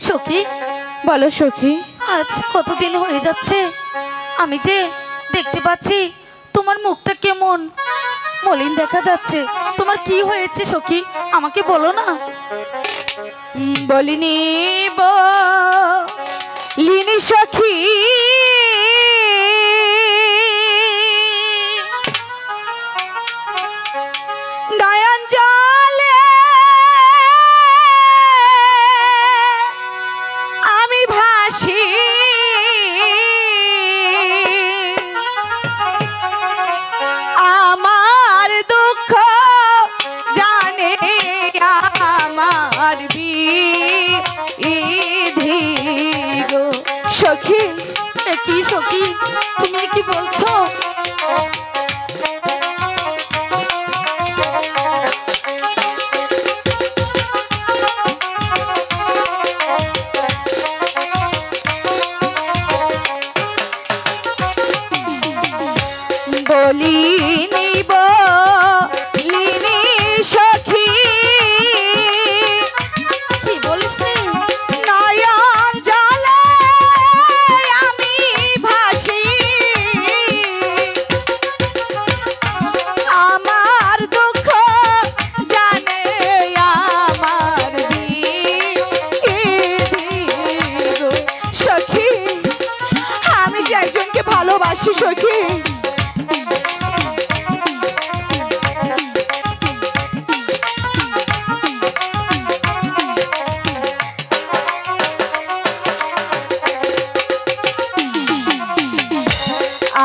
সখী, বলো সখী। আজ কতদিন হয়ে যাচ্ছে আমি যে দেখতে পাচ্ছি তোমার মুখটা কেমন মলিন দেখা যাচ্ছে। তোমার কি হয়েছে সখী, আমাকে বলো না। বলিনি লিনি সখী, নয়ন জলে আমি ভাসি, আমার দুঃখ জানে আমার বিধি গো সখী। কি সখী, তুমি কি বলছো? বলিনি বলিনি সখী, কি বলিস নি? নয়ন জলে আমি ভাসি, আমার দুঃখ জানে আমার বিধি গো সখী। আমি যে একজনকে ভালোবাসি সখী,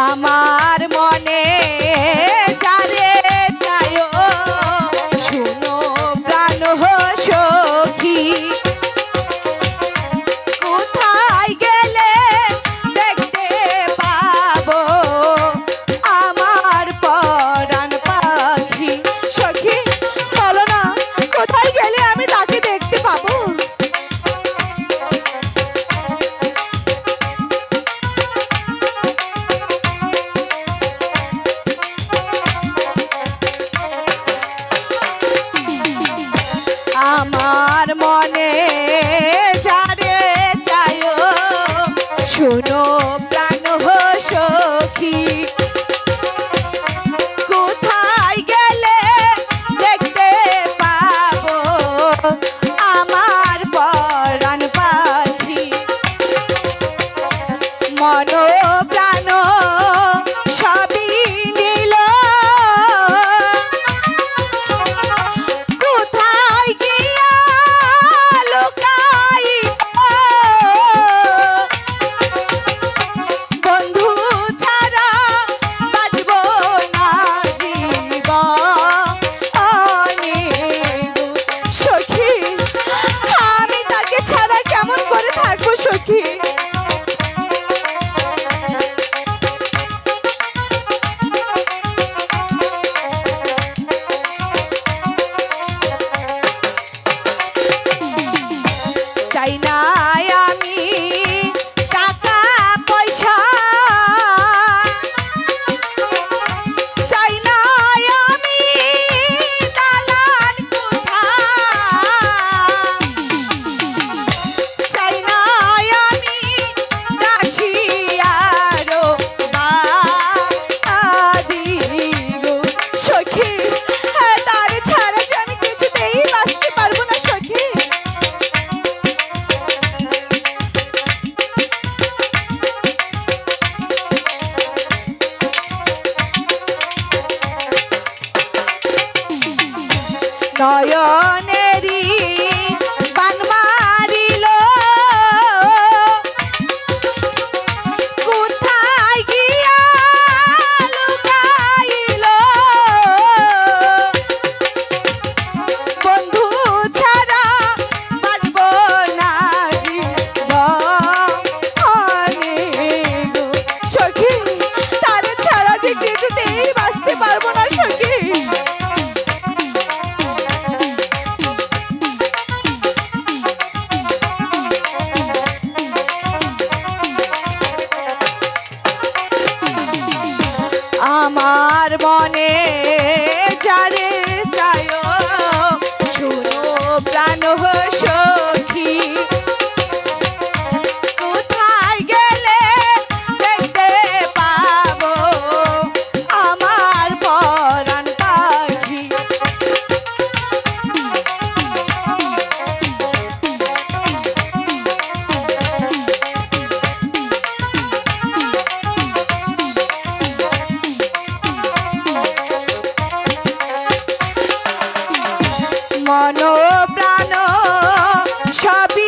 আমার মনে যারে চায়ো শুনো প্রাণ সখী, কোথায় গেলে দেখতে পাবো আমার পরাণ পাখি সখী। বলো না, কোথায় গেলে আমি তাকে দেখতে পাবো? আমার মনে যারে চায়ো শুনো প্রাণ সখী, কোথায় গেলে দেখতে পাবো আমার পরাণ পাখি। মন প্রাণ সবই নিল, কোথায় গিয়া লুকাইব বন্ধু ছাড়া বাঁচব না জীবনে গো সখী। আমি তাকে ছাড়া কেমন করে থাকবো সখী? চাই না আমি টাকা পয়সা, চাই না আমি দালান কোঠা, চাই না আমি দাসী আরো বাদি গো সখী। তার ছাড়া যে আমি কিছুতেই বাঁচতে পারবো না সখী। মন প্রাণ সবই